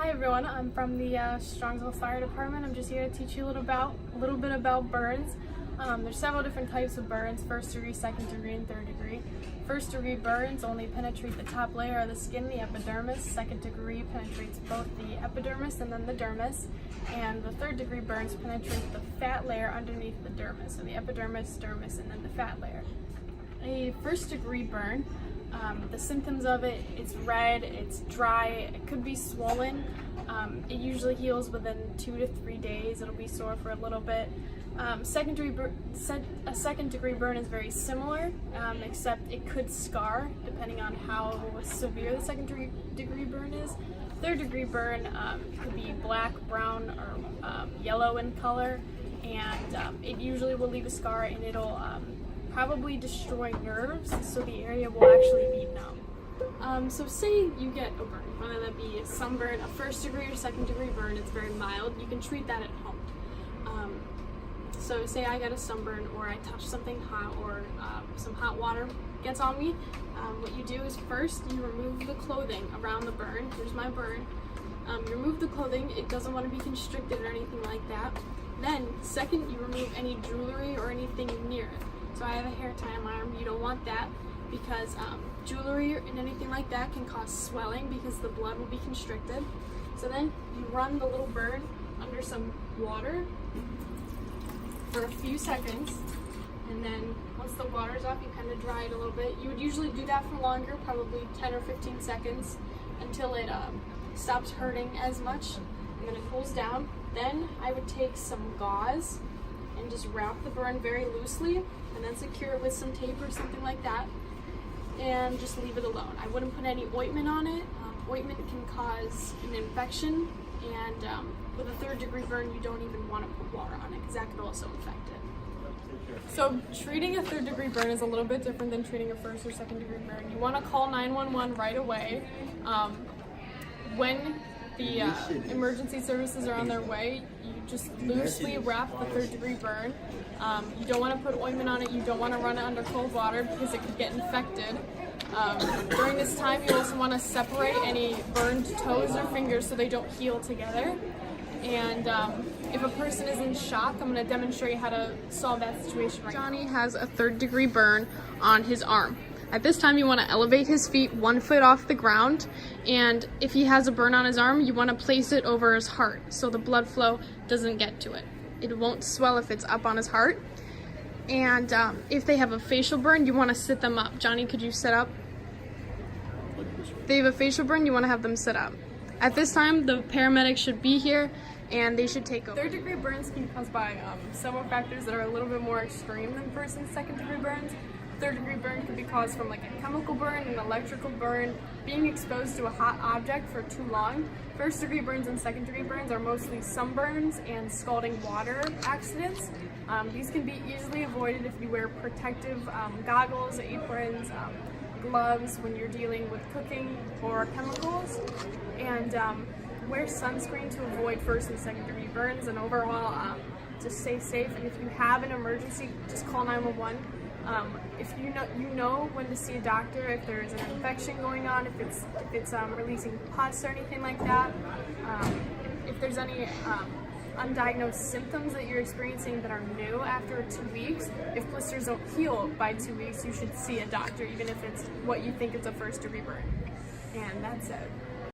Hi everyone, I'm from the Strongsville Fire Department. I'm just here to teach you a little bit about burns. There's several different types of burns: first degree, second degree, and third degree. First degree burns only penetrate the top layer of the skin, the epidermis. Second degree penetrates both the epidermis and then the dermis. And the third degree burns penetrate the fat layer underneath the dermis, so the epidermis, dermis, and then the fat layer. A first degree burn, the symptoms of it: it's red, it's dry, it could be swollen. It usually heals within 2 to 3 days. It'll be sore for a little bit. A second degree burn is very similar, except it could scar depending on how severe the second degree burn is. Third degree burn could be black, brown, or yellow in color, and it usually will leave a scar, and it'll probably destroy nerves, so the area will actually be numb. So say you get a burn, whether that be a sunburn, a first degree or second degree burn. It's very mild. You can treat that at home. So say I got a sunburn, or I touch something hot, or some hot water gets on me. What you do is first you remove the clothing around the burn. Here's my burn. You remove the clothing. It doesn't want to be constricted or anything like that. Then second, you remove any jewelry or anything near it. So I have a hair tie on my arm. You don't want that, because jewelry and anything like that can cause swelling because the blood will be constricted. So then you run the little burn under some water for a few seconds, and then once the water's off, you kind of dry it a little bit. You would usually do that for longer, probably 10 or 15 seconds, until it stops hurting as much, and then it cools down. Then I would take some gauze and just wrap the burn very loosely, and then secure it with some tape or something like that, and just leave it alone. I wouldn't put any ointment on it. Ointment can cause an infection, and with a third degree burn, you don't even want to put water on it, because that could also infect it. So treating a third degree burn is a little bit different than treating a first or second degree burn. You want to call 911 right away. When the emergency services are on their way, you just loosely wrap the third degree burn. You don't want to put ointment on it. You don't want to run it under cold water, because it could get infected. During this time, you also want to separate any burned toes or fingers so they don't heal together. And if a person is in shock, I'm going to demonstrate how to solve that situation right now. Johnny has a third degree burn on his arm. At this time, you want to elevate his feet 1 foot off the ground, and if he has a burn on his arm, you want to place it over his heart so the blood flow doesn't get to it. It won't swell if it's up on his heart. And if they have a facial burn, you want to sit them up. Johnny, could you sit up? If they have a facial burn, you want to have them sit up. At this time, the paramedics should be here, and they should take over. Third degree burns can be caused by several factors that are a little bit more extreme than first and second degree burns. Third degree burn could be caused from like a chemical burn, an electrical burn, being exposed to a hot object for too long. First degree burns and second degree burns are mostly sunburns and scalding water accidents. These can be easily avoided if you wear protective goggles, aprons, gloves when you're dealing with cooking or chemicals, and wear sunscreen to avoid first and second degree burns. And overall, just stay safe. And if you have an emergency, just call 911. If you know when to see a doctor, if there's an infection going on, if it's releasing pus or anything like that, if there's any undiagnosed symptoms that you're experiencing that are new after 2 weeks. If blisters don't heal by 2 weeks, you should see a doctor, even if it's what you think is a first degree burn. And that's it.